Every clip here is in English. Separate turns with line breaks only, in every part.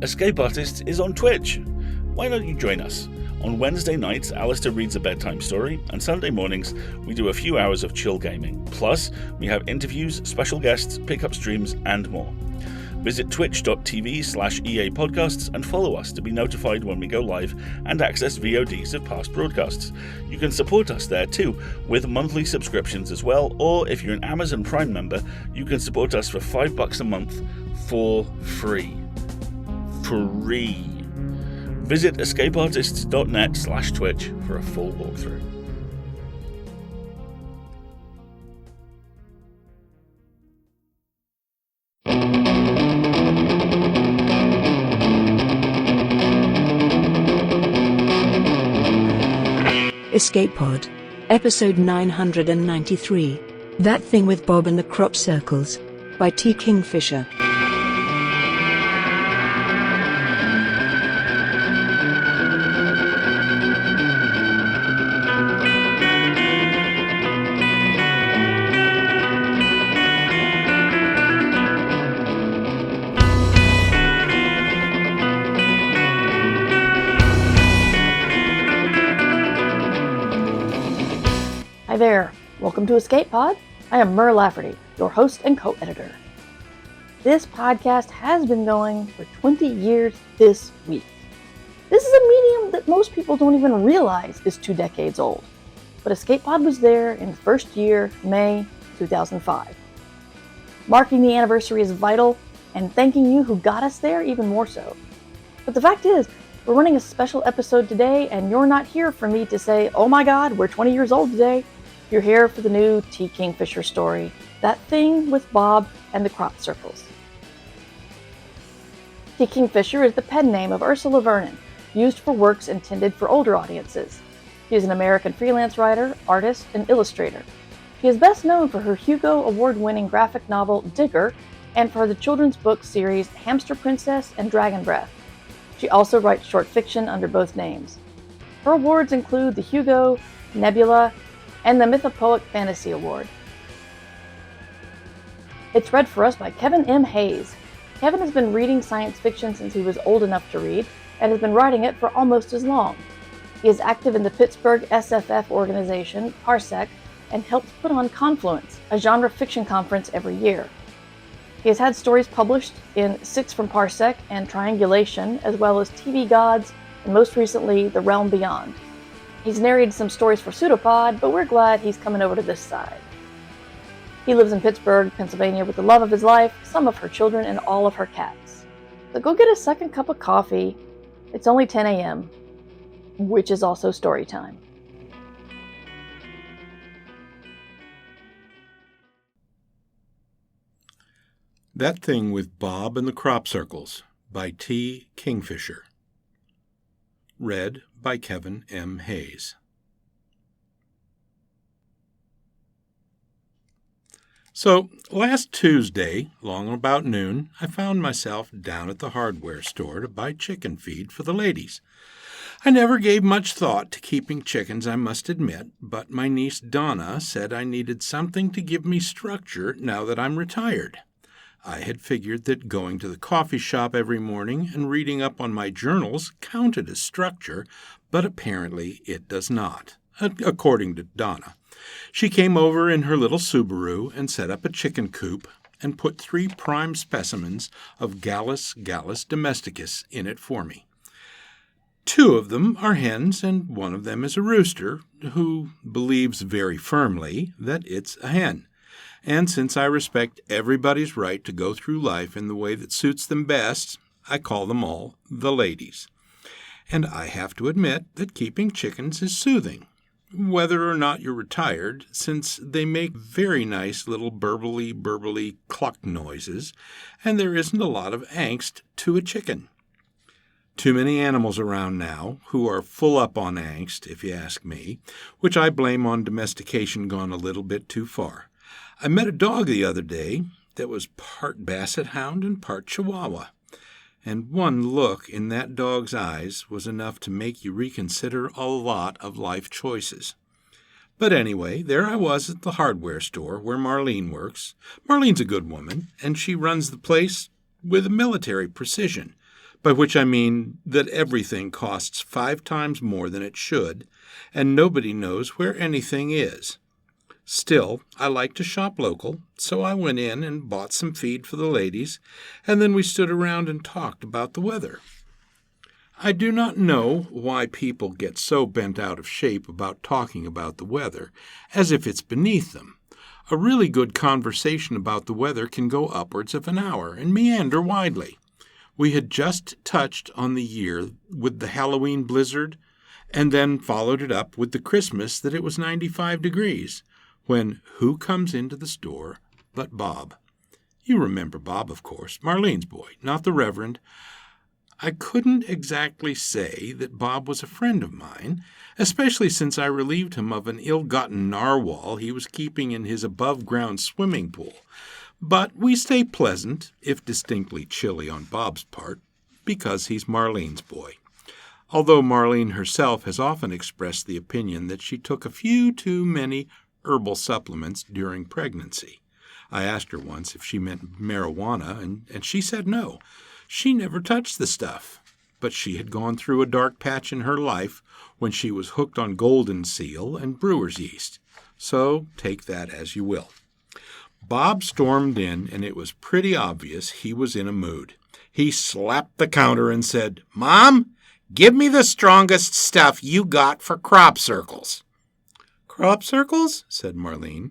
Escape Artists is on Twitch. Why don't you join us? On Wednesday nights, Alistair reads a bedtime story, and Sunday mornings, we do a few hours of chill gaming. Plus, we have interviews, special guests, pickup streams, and more. Visit twitch.tv/EA Podcasts and follow us to be notified when we go live and access VODs of past broadcasts. You can support us there too, with monthly subscriptions as well, or if you're an Amazon Prime member, you can support us for $5 a month for free. Free. Visit escapeartists.net/Twitch for a full walkthrough.
Escape Pod, episode 993, That Thing with Bob and the Crop Circles, by T. Kingfisher.
Hi there, welcome to Escape Pod. I am Mur Lafferty, your host and co-editor. This podcast has been going for 20 years this week. This is a medium that most people don't even realize is 2 decades old. But Escape Pod was there in the first year, May 2005. Marking the anniversary is vital, and thanking you who got us there even more so. But the fact is, we're running a special episode today, and you're not here for me to say, oh my god, we're 20 years old today. You're here for the new T. Kingfisher story, That Thing with Bob and the Crop Circles. T. Kingfisher is the pen name of Ursula Vernon, used for works intended for older audiences. She is an American freelance writer, artist, and illustrator. She is best known for her Hugo Award-winning graphic novel, Digger, and for the children's book series Hamster Princess and Dragon Breath. She also writes short fiction under both names. Her awards include the Hugo, Nebula, and the Mythopoeic Fantasy Award. It's read for us by Kevin M. Hayes. Kevin has been reading science fiction since he was old enough to read, and has been writing it for almost as long. He is active in the Pittsburgh SFF organization, Parsec, and helps put on Confluence, a genre fiction conference every year. He has had stories published in Six from Parsec and Triangulation, as well as TV Gods, and most recently, The Realm Beyond. He's narrated some stories for Pseudopod, but we're glad he's coming over to this side. He lives in Pittsburgh, Pennsylvania with the love of his life, some of her children, and all of her cats. So go get a second cup of coffee. It's only 10 a.m., which is also story time.
That Thing with Bob and the Crop Circles by T. Kingfisher. Read by Kevin M. Hayes. So, last Tuesday, long about noon, I found myself down at the hardware store to buy chicken feed for the ladies. I never gave much thought to keeping chickens, I must admit, but my niece Donna said I needed something to give me structure now that I'm retired. I had figured that going to the coffee shop every morning and reading up on my journals counted as structure, but apparently it does not, according to Donna. She came over in her little Subaru and set up a chicken coop and put 3 prime specimens of Gallus domesticus in it for me. 2 of them are hens and 1 of them is a rooster who believes very firmly that it's a hen. And since I respect everybody's right to go through life in the way that suits them best, I call them all the ladies. And I have to admit that keeping chickens is soothing, whether or not you're retired, since they make very nice little burbly cluck noises, and there isn't a lot of angst to a chicken. Too many animals around now who are full up on angst, if you ask me, which I blame on domestication gone a little bit too far. I met a dog the other day that was part Basset Hound and part Chihuahua, and one look in that dog's eyes was enough to make you reconsider a lot of life choices. But anyway, there I was at the hardware store where Marlene works. Marlene's a good woman, and she runs the place with a military precision. by which I mean that everything costs 5 times more than it should, and nobody knows where anything is. Still, I like to shop local, so I went in and bought some feed for the ladies, and then we stood around and talked about the weather. I do not know why people get so bent out of shape about talking about the weather, as if it's beneath them. A really good conversation about the weather can go upwards of an hour and meander widely. We had just touched on the year with the Halloween blizzard, and then followed it up with the Christmas that it was 95 degrees, when who comes into the store but Bob? You remember Bob, of course, Marlene's boy, not the Reverend. I couldn't exactly say that Bob was a friend of mine, especially since I relieved him of an ill-gotten narwhal he was keeping in his above-ground swimming pool. But we stay pleasant, if distinctly chilly on Bob's part, because he's Marlene's boy. Although Marlene herself has often expressed the opinion that she took a few too many herbal supplements during pregnancy. I asked her once if she meant marijuana, and she said no. She never touched the stuff, but she had gone through a dark patch in her life when she was hooked on golden seal and brewer's yeast. So take that as you will. Bob stormed in, and it was pretty obvious he was in a mood. He slapped the counter and said, "Mom, give me the strongest stuff you got for crop circles." "Crop circles?" said Marlene.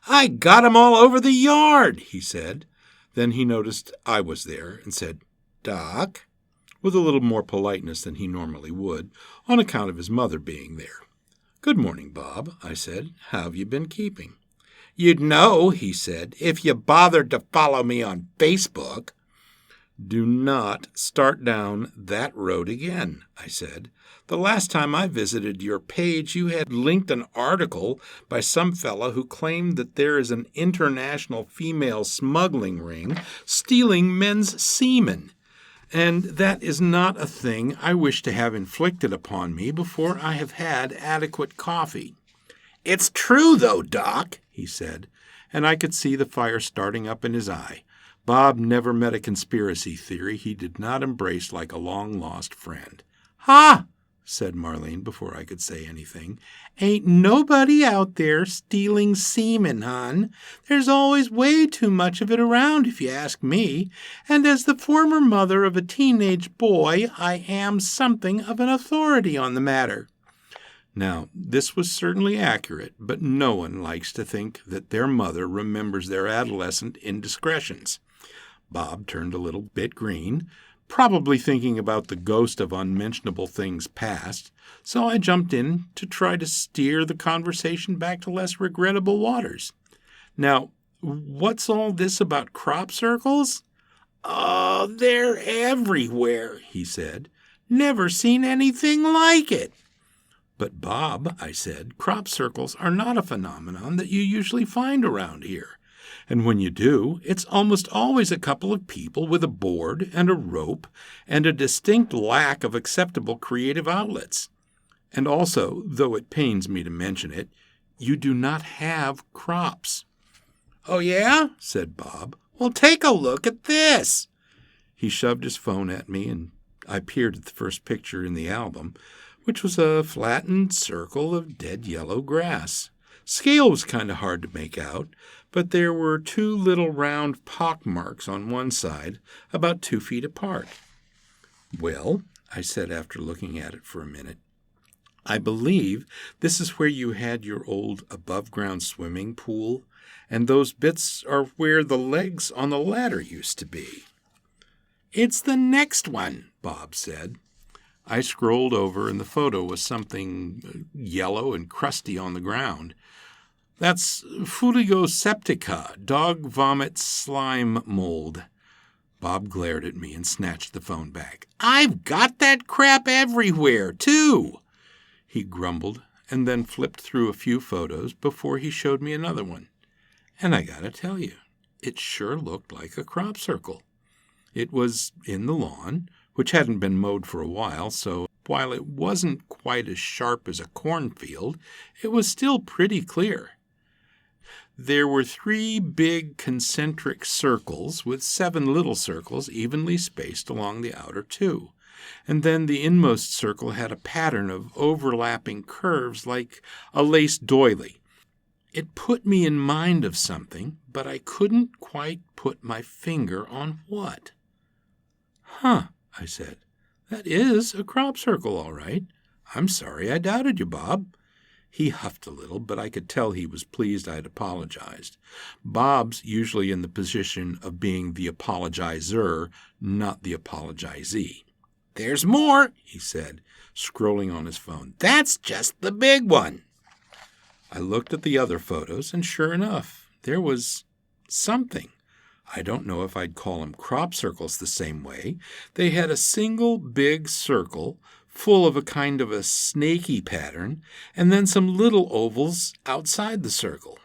"I got 'em all over the yard," he said. Then he noticed I was there and said, "Doc," with a little more politeness than he normally would, on account of his mother being there. "Good morning, Bob," I said. "How have you been keeping?" "You'd know," he said, "if you bothered to follow me on Facebook." "Do not start down that road again," I said. "The last time I visited your page, you had linked an article by some fellow who claimed that there is an international female smuggling ring stealing men's semen. And that is not a thing I wish to have inflicted upon me before I have had adequate coffee." "It's true, though, Doc," he said, and I could see the fire starting up in his eye. Bob never met a conspiracy theory he did not embrace like a long-lost friend. "Ha!" said Marlene before I could say anything. "Ain't nobody out there stealing semen, hon. There's always way too much of it around, if you ask me, and as the former mother of a teenage boy, I am something of an authority on the matter." Now, this was certainly accurate, but no one likes to think that their mother remembers their adolescent indiscretions. Bob turned a little bit green, probably thinking about the ghost of unmentionable things past, so I jumped in to try to steer the conversation back to less regrettable waters. "Now, what's all this about crop circles?" "Oh, they're everywhere," he said. "Never seen anything like it." "But, Bob," I said, "crop circles are not a phenomenon that you usually find around here. And when you do, it's almost always a couple of people with a board and a rope and a distinct lack of acceptable creative outlets. And also, though it pains me to mention it, you do not have crops." "Oh, yeah?" said Bob. "Well, take a look at this." He shoved his phone at me, and I peered at the first picture in the album, which was a flattened circle of dead yellow grass. Scale was kind of hard to make out, but there were 2 little round pock marks on one side, about 2 feet apart. "Well," I said after looking at it for a minute, "I believe this is where you had your old above-ground swimming pool, and those bits are where the legs on the ladder used to be." "It's the next one," Bob said. I scrolled over, and the photo was something yellow and crusty on the ground. "That's Fuligo septica, dog vomit slime mold." Bob glared at me and snatched the phone back. "I've got that crap everywhere, too." He grumbled and then flipped through a few photos before he showed me another one. And I gotta tell you, it sure looked like a crop circle. It was in the lawn, which hadn't been mowed for a while, so while it wasn't quite as sharp as a cornfield, it was still pretty clear. There were 3 big concentric circles with 7 little circles evenly spaced along the outer 2. And then the inmost circle had a pattern of overlapping curves like a lace doily. It put me in mind of something, but I couldn't quite put my finger on what. "Huh," I said. "That is a crop circle, all right. I'm sorry I doubted you, Bob." He huffed a little, but I could tell he was pleased I'd apologized. Bob's usually in the position of being the apologizer, not the apologizee. "There's more," he said, scrolling on his phone. "That's just the big one." I looked at the other photos, and sure enough, there was something. I don't know if I'd call them crop circles the same way. They had a single big circle full of a kind of a snaky pattern, and then some little ovals outside the circle.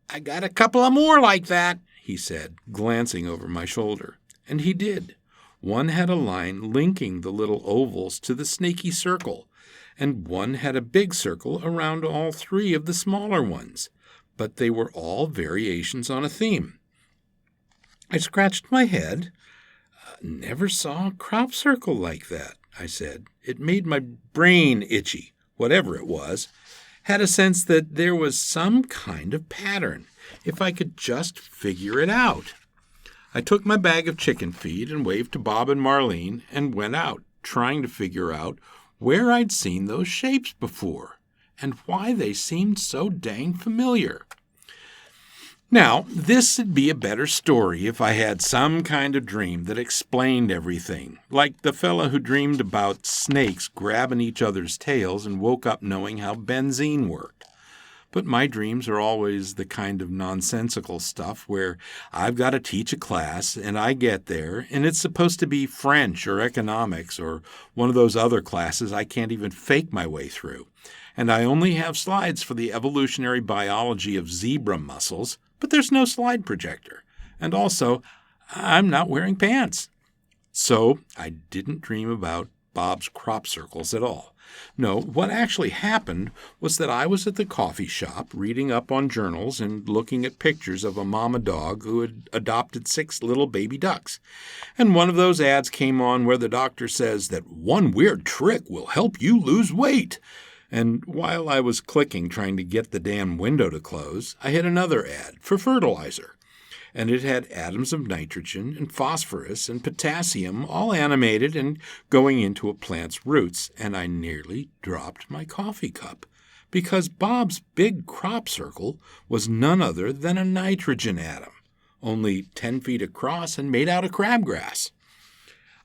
"I got a couple of more like that," he said, glancing over my shoulder. And he did. One had a line linking the little ovals to the snaky circle, and one had a big circle around all 3 of the smaller ones, but they were all variations on a theme. I scratched my head. "Never saw a crop circle like that," I said. It made my brain itchy, whatever it was. Had a sense that there was some kind of pattern, if I could just figure it out. I took my bag of chicken feed and waved to Bob and Marlene and went out, trying to figure out where I'd seen those shapes before and why they seemed so dang familiar. Now, this would be a better story if I had some kind of dream that explained everything, like the fella who dreamed about snakes grabbing each other's tails and woke up knowing how benzene worked. But my dreams are always the kind of nonsensical stuff where I've got to teach a class and I get there and it's supposed to be French or economics or one of those other classes I can't even fake my way through. And I only have slides for the evolutionary biology of zebra mussels, but there's no slide projector. And also, I'm not wearing pants. So I didn't dream about Bob's crop circles at all. No, what actually happened was that I was at the coffee shop reading up on journals and looking at pictures of a mama dog who had adopted 6 little baby ducks. And one of those ads came on where the doctor says that one weird trick will help you lose weight. And while I was clicking trying to get the damn window to close, I hit another ad for fertilizer. And it had atoms of nitrogen and phosphorus and potassium all animated and going into a plant's roots, and I nearly dropped my coffee cup, because Bob's big crop circle was none other than a nitrogen atom, only 10 feet across and made out of crabgrass.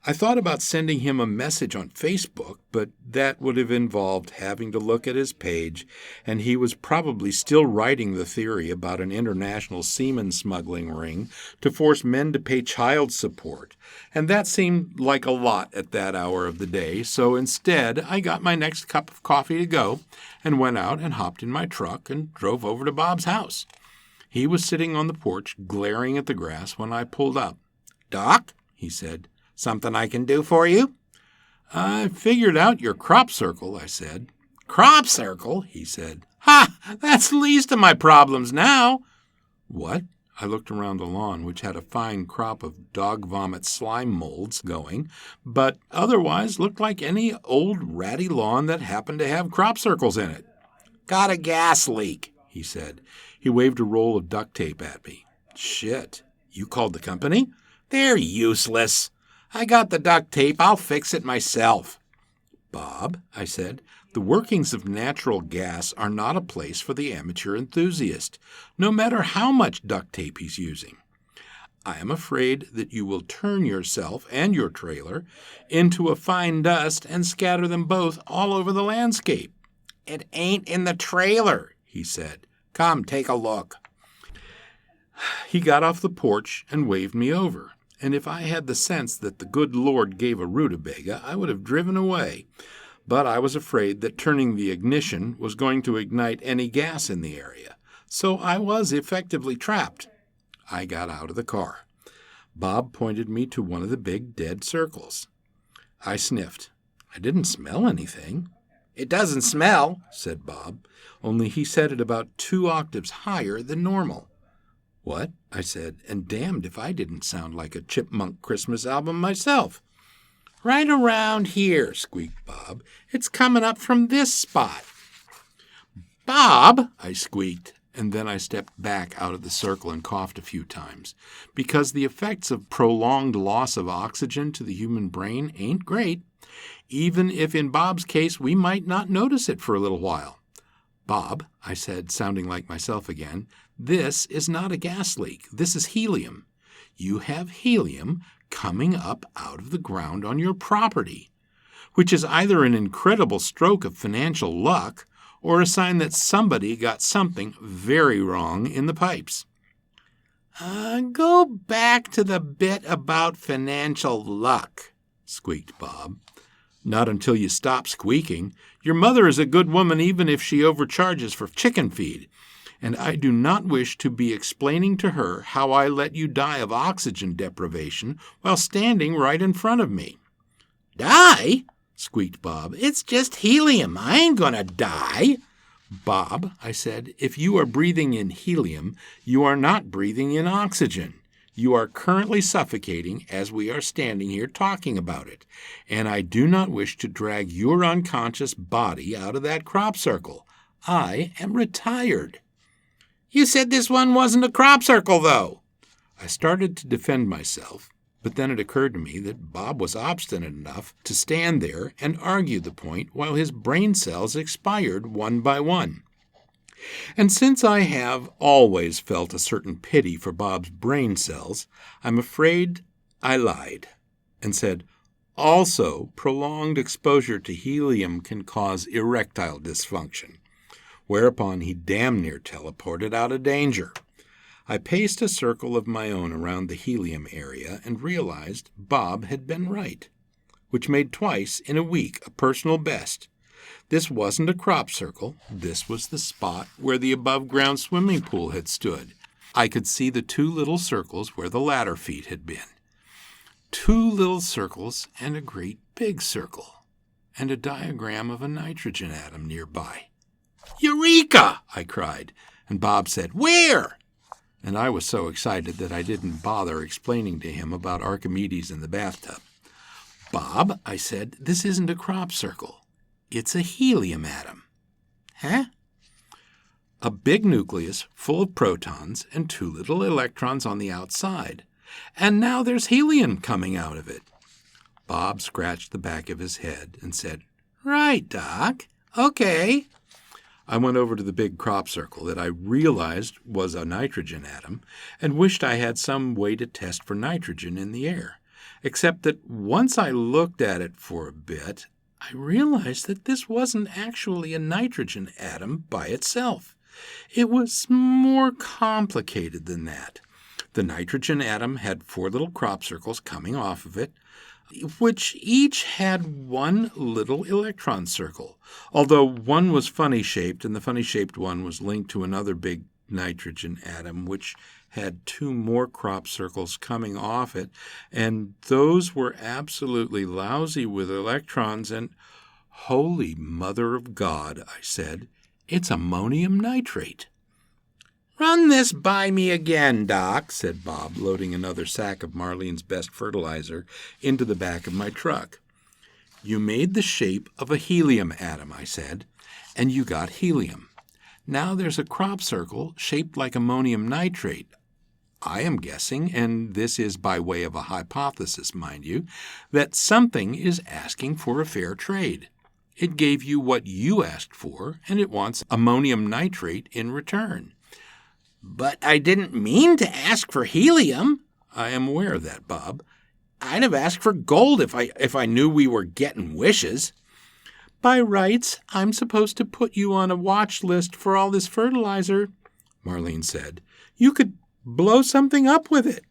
I thought about sending him a message on Facebook, but that would have involved having to look at his page, and he was probably still writing the theory about an international semen smuggling ring to force men to pay child support, and that seemed like a lot at that hour of the day, so instead I got my next cup of coffee to go and went out and hopped in my truck and drove over to Bob's house. He was sitting on the porch glaring at the grass when I pulled up. "Doc," he said, "something I can do for you?" "I figured out your crop circle," I said. "Crop circle?" he said. "Ha! That's the least of my problems now." "What?" I looked around the lawn, which had a fine crop of dog vomit slime molds going, but otherwise looked like any old ratty lawn that happened to have crop circles in it. "Got a gas leak," he said. He waved a roll of duct tape at me. "Shit. You called the company?" "They're useless. I got the duct tape. I'll fix it myself." "Bob," I said, "the workings of natural gas are not a place for the amateur enthusiast, no matter how much duct tape he's using. I am afraid that you will turn yourself and your trailer into a fine dust and scatter them both all over the landscape." "It ain't in the trailer," he said. "Come, take a look." He got off the porch and waved me over. And if I had the sense that the good Lord gave a rutabaga, I would have driven away. But I was afraid that turning the ignition was going to ignite any gas in the area. So I was effectively trapped. I got out of the car. Bob pointed me to one of the big dead circles. I sniffed. I didn't smell anything. "It doesn't smell," said Bob, only he said it about 2 octaves higher than normal. "What?" I said, and damned if I didn't sound like a Chipmunk Christmas album myself. "Right around here," squeaked Bob. "It's coming up from this spot." "Bob," I squeaked, and then I stepped back out of the circle and coughed a few times, because the effects of prolonged loss of oxygen to the human brain ain't great, even if in Bob's case we might not notice it for a little while. "Bob," I said, sounding like myself again, "this is not a gas leak. This is helium. You have helium coming up out of the ground on your property, which is either an incredible stroke of financial luck or a sign that somebody got something very wrong in the pipes." "Go back to the bit about financial luck," squeaked Bob. "Not until you stop squeaking. Your mother is a good woman even if she overcharges for chicken feed, and I do not wish to be explaining to her how I let you die of oxygen deprivation while standing right in front of me." "Die?" squeaked Bob. "It's just helium. I ain't gonna die." "Bob," I said, "if you are breathing in helium, you are not breathing in oxygen. You are currently suffocating as we are standing here talking about it, and I do not wish to drag your unconscious body out of that crop circle. I am retired." "You said this one wasn't a crop circle, though." I started to defend myself, but then it occurred to me that Bob was obstinate enough to stand there and argue the point while his brain cells expired one by one. And since I have always felt a certain pity for Bob's brain cells, I'm afraid I lied and said, "Also, prolonged exposure to helium can cause erectile dysfunction," whereupon he damn near teleported out of danger. I paced a circle of my own around the helium area and realized Bob had been right, which made twice in a week a personal best. This wasn't a crop circle. This was the spot where the above-ground swimming pool had stood. I could see the 2 little circles where the ladder feet had been. 2 little circles and a great big circle, and a diagram of a nitrogen atom nearby. "Eureka!" I cried, and Bob said, "Where?" And I was so excited that I didn't bother explaining to him about Archimedes in the bathtub. "Bob," I said, "this isn't a crop circle. It's a helium atom." "Huh?" "A big nucleus full of protons and 2 little electrons on the outside. And now there's helium coming out of it." Bob scratched the back of his head and said, "Right, Doc. Okay." I went over to the big crop circle that I realized was a nitrogen atom and wished I had some way to test for nitrogen in the air, except that once I looked at it for a bit, I realized that this wasn't actually a nitrogen atom by itself. It was more complicated than that. The nitrogen atom had 4 little crop circles coming off of it, which each had 1 little electron circle, although one was funny-shaped, and the funny-shaped one was linked to another big nitrogen atom, which had 2 more crop circles coming off it, and those were absolutely lousy with electrons, and "Holy Mother of God," I said, "it's ammonium nitrate." "Run this by me again, Doc," said Bob, loading another sack of Marlene's best fertilizer into the back of my truck. "You made the shape of a helium atom," I said, "and you got helium. Now there's a crop circle shaped like ammonium nitrate. I am guessing, and this is by way of a hypothesis, mind you, that something is asking for a fair trade. It gave you what you asked for, and it wants ammonium nitrate in return." "But I didn't mean to ask for helium." "I am aware of that, Bob." "I'd have asked for gold if I knew we were getting wishes." "By rights, I'm supposed to put you on a watch list for all this fertilizer," Marlene said. "You could blow something up with it."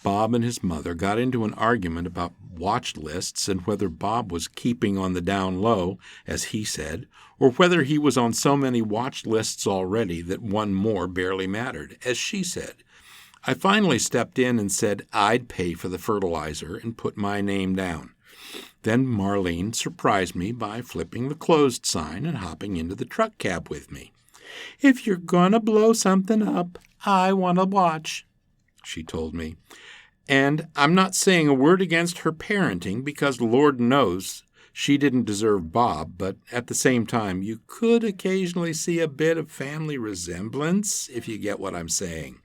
Bob and his mother got into an argument about watch lists and whether Bob was keeping on the down low, as he said, or whether he was on so many watch lists already that one more barely mattered, as she said. I finally stepped in and said I'd pay for the fertilizer and put my name down. Then Marlene surprised me by flipping the closed sign and hopping into the truck cab with me. "If you're gonna blow something up, I want to watch," she told me. And I'm not saying a word against her parenting because Lord knows she didn't deserve Bob, but at the same time, you could occasionally see a bit of family resemblance, if you get what I'm saying.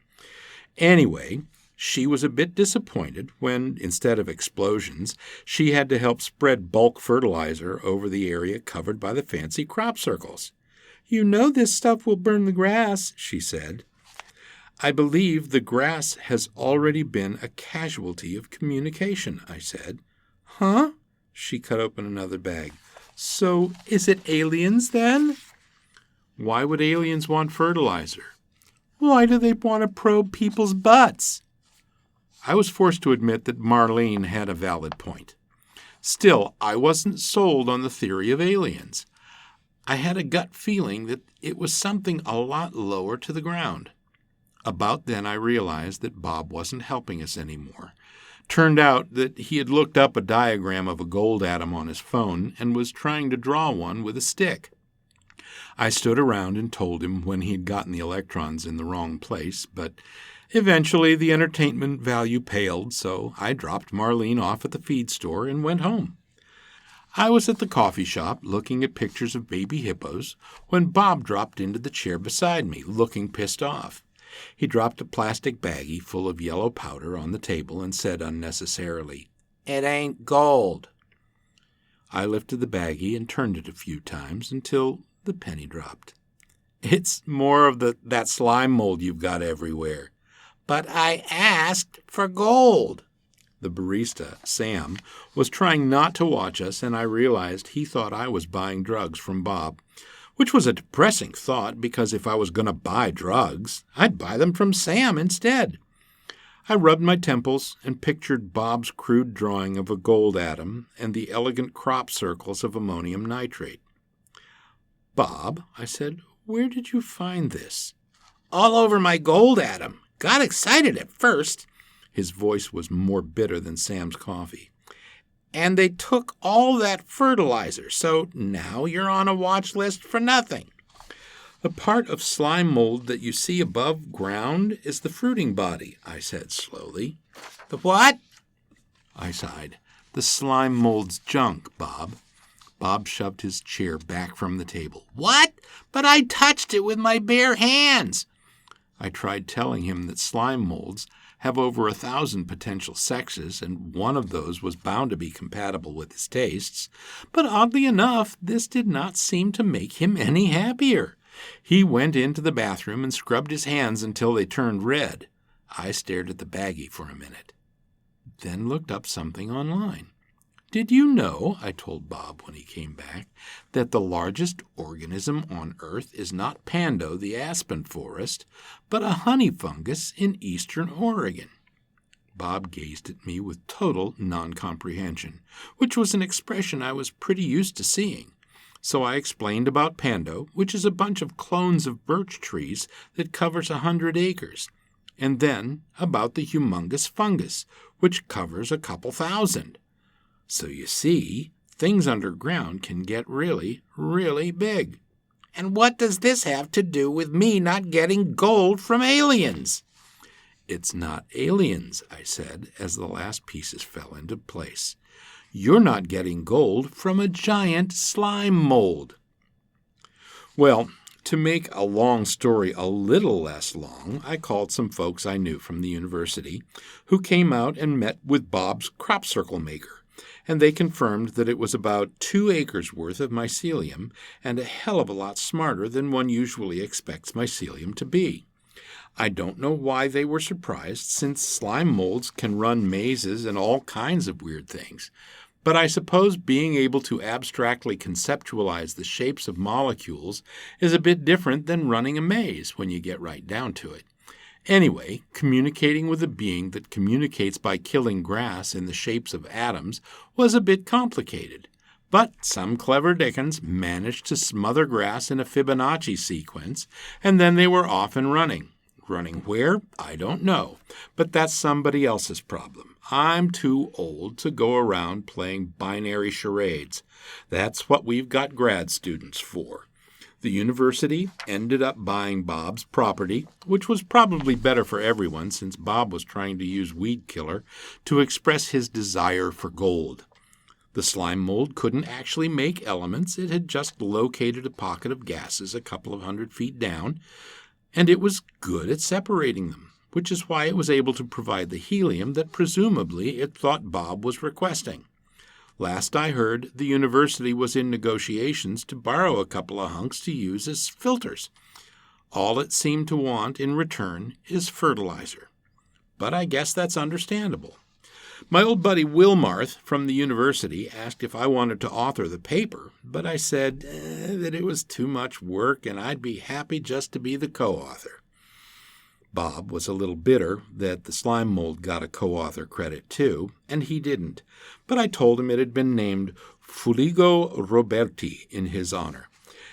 Anyway, she was a bit disappointed when, instead of explosions, she had to help spread bulk fertilizer over the area covered by the fancy crop circles. "You know this stuff will burn the grass," she said. "I believe the grass has already been a casualty of communication," I said. "Huh?" She cut open another bag. "So is it aliens then?" "Why would aliens want fertilizer?" "Why do they want to probe people's butts?" I was forced to admit that Marlene had a valid point. Still, I wasn't sold on the theory of aliens. I had a gut feeling that it was something a lot lower to the ground. About then I realized that Bob wasn't helping us anymore. Turned out that he had looked up a diagram of a gold atom on his phone and was trying to draw one with a stick. I stood around and told him when he had gotten the electrons in the wrong place, but eventually the entertainment value paled, so I dropped Marlene off at the feed store and went home. I was at the coffee shop looking at pictures of baby hippos when Bob dropped into the chair beside me, looking pissed off. He dropped a plastic baggie full of yellow powder on the table and said unnecessarily, "It ain't gold." I lifted the baggie and turned it a few times until the penny dropped. "It's more of that slime mold you've got everywhere." "But I asked for gold." The barista, Sam, was trying not to watch us, and I realized he thought I was buying drugs from Bob, which was a depressing thought because if I was going to buy drugs, I'd buy them from Sam instead. I rubbed my temples and pictured Bob's crude drawing of a gold atom and the elegant crop circles of ammonium nitrate. "Bob," I said, "where did you find this?" "All over my gold atom. Got excited at first." His voice was more bitter than Sam's coffee. "And they took all that fertilizer, so now you're on a watch list for nothing." "The part of slime mold that you see above ground is the fruiting body," I said slowly. "The what?" I sighed. "The slime mold's junk, Bob." Bob shoved his chair back from the table. "What? But I touched it with my bare hands." I tried telling him that slime molds have over 1,000 potential sexes, and one of those was bound to be compatible with his tastes. But oddly enough, this did not seem to make him any happier. He went into the bathroom and scrubbed his hands until they turned red. I stared at the baggie for a minute, then looked up something online. "Did you know," I told Bob when he came back, "that the largest organism on Earth is not Pando the aspen forest, but a honey fungus in eastern Oregon?" Bob gazed at me with total non-comprehension, which was an expression I was pretty used to seeing. So I explained about Pando, which is a bunch of clones of birch trees that covers 100 acres, and then about the humongous fungus, which covers a couple thousand. So you see, things underground can get really, really big. "And what does this have to do with me not getting gold from aliens?" "It's not aliens," I said, as the last pieces fell into place. "You're not getting gold from a giant slime mold." Well, to make a long story a little less long, I called some folks I knew from the university who came out and met with Bob's crop circle maker, and they confirmed that it was about 2 acres worth of mycelium and a hell of a lot smarter than one usually expects mycelium to be. I don't know why they were surprised, since slime molds can run mazes and all kinds of weird things. But I suppose being able to abstractly conceptualize the shapes of molecules is a bit different than running a maze when you get right down to it. Anyway, communicating with a being that communicates by killing grass in the shapes of atoms was a bit complicated. But some clever Dickens managed to smother grass in a Fibonacci sequence, and then they were off and running. Running where? I don't know. But that's somebody else's problem. I'm too old to go around playing binary charades. That's what we've got grad students for. The university ended up buying Bob's property, which was probably better for everyone since Bob was trying to use weed killer to express his desire for gold. The slime mold couldn't actually make elements. It had just located a pocket of gases a couple of 100 feet down, and it was good at separating them, which is why it was able to provide the helium that presumably it thought Bob was requesting. Last I heard, the university was in negotiations to borrow a couple of hunks to use as filters. All it seemed to want in return is fertilizer. But I guess that's understandable. My old buddy Wilmarth from the university asked if I wanted to author the paper, but I said that it was too much work and I'd be happy just to be the co-author. Bob was a little bitter that the slime mold got a co-author credit too, and he didn't, but I told him it had been named Fuligo Roberti in his honor,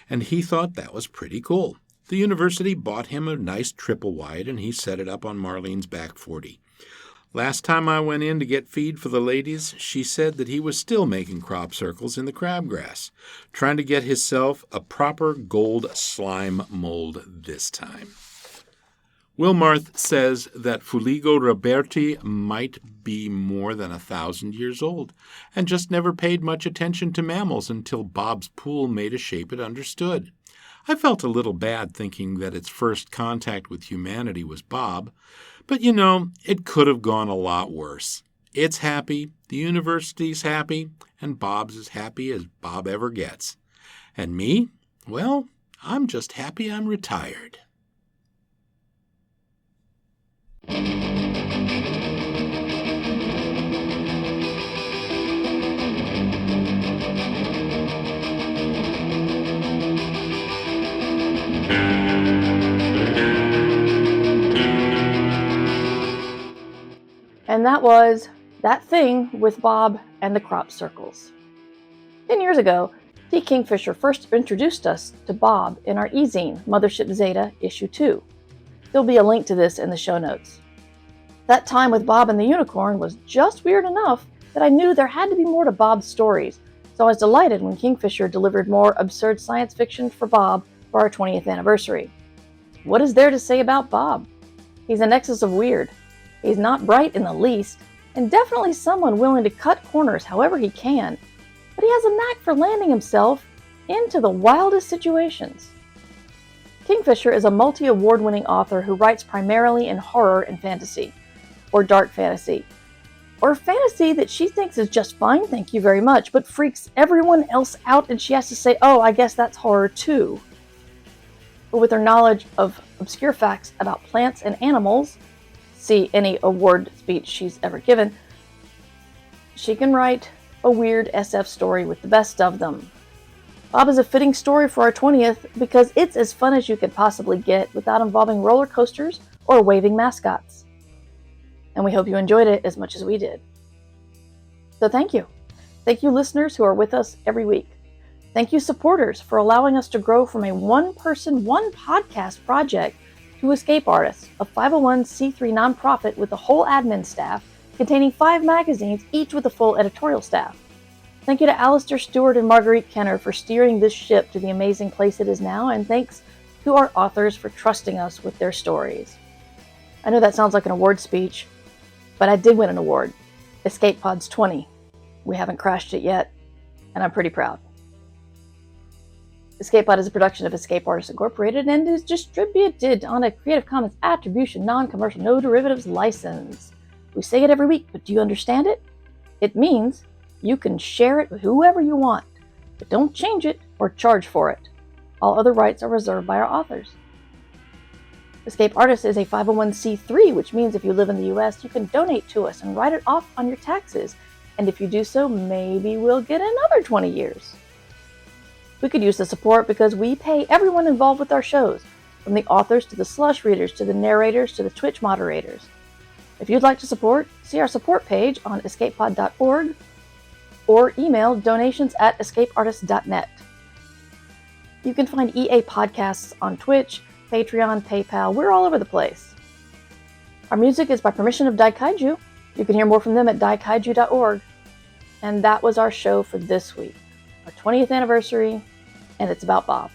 and he thought that was pretty cool. The university bought him a nice triple wide, and he set it up on Marlene's back 40. Last time I went in to get feed for the ladies, she said that he was still making crop circles in the crabgrass, trying to get himself a proper gold slime mold this time. Wilmarth says that Fuligo Roberti might be more than 1,000 years old, and just never paid much attention to mammals until Bob's pool made a shape it understood. I felt a little bad thinking that its first contact with humanity was Bob, but it could have gone a lot worse. It's happy, the university's happy, and Bob's as happy as Bob ever gets. And me? Well, I'm just happy I'm retired.
And that was That Thing with Bob and the Crop Circles. 10 years ago, T. Kingfisher first introduced us to Bob in our e-zine, Mothership Zeta, Issue 2. There'll be a link to this in the show notes. That time with Bob and the Unicorn was just weird enough that I knew there had to be more to Bob's stories, so I was delighted when Kingfisher delivered more absurd science fiction for Bob for our 20th anniversary. What is there to say about Bob? He's a nexus of weird. He's not bright in the least, and definitely someone willing to cut corners however he can, but he has a knack for landing himself into the wildest situations. Kingfisher is a multi-award-winning author who writes primarily in horror and fantasy, or dark fantasy, or fantasy that she thinks is just fine, thank you very much, but freaks everyone else out and she has to say, oh, I guess that's horror too. But with her knowledge of obscure facts about plants and animals, see any award speech she's ever given, she can write a weird SF story with the best of them. Bob is a fitting story for our 20th because it's as fun as you could possibly get without involving roller coasters or waving mascots. And we hope you enjoyed it as much as we did. So thank you. Thank you listeners who are with us every week. Thank you supporters for allowing us to grow from a one-person, one-podcast project to Escape Artists, a 501c3 nonprofit with a whole admin staff containing 5 magazines, each with a full editorial staff. Thank you to Alistair Stewart and Marguerite Kenner for steering this ship to the amazing place it is now, and thanks to our authors for trusting us with their stories. I know that sounds like an award speech, but I did win an award, Escape Pods 20. We haven't crashed it yet, and I'm pretty proud. Escape Pod is a production of Escape Artists Incorporated and is distributed on a Creative Commons Attribution, Non-Commercial, No Derivatives license. We say it every week, but do you understand it? It means you can share it with whoever you want, but don't change it or charge for it. All other rights are reserved by our authors. Escape Artists is a 501c3, which means if you live in the US, you can donate to us and write it off on your taxes. And if you do so, maybe we'll get another 20 years. We could use the support because we pay everyone involved with our shows, from the authors to the slush readers to the narrators to the Twitch moderators. If you'd like to support, see our support page on escapepod.org or email donations@escapeartist.net. You can find EA Podcasts on Twitch, Patreon, PayPal. We're all over the place. Our music is by permission of Daikaiju. You can hear more from them at daikaiju.org. And that was our show for this week, our 20th anniversary, and it's about Bob.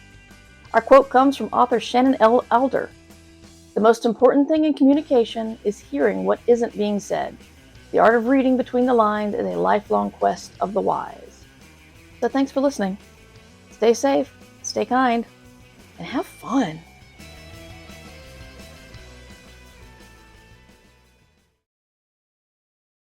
Our quote comes from author Shannon L. Alder. The most important thing in communication is hearing what isn't being said. The art of reading between the lines is a lifelong quest of the wise. So thanks for listening. Stay safe, stay kind, and have fun.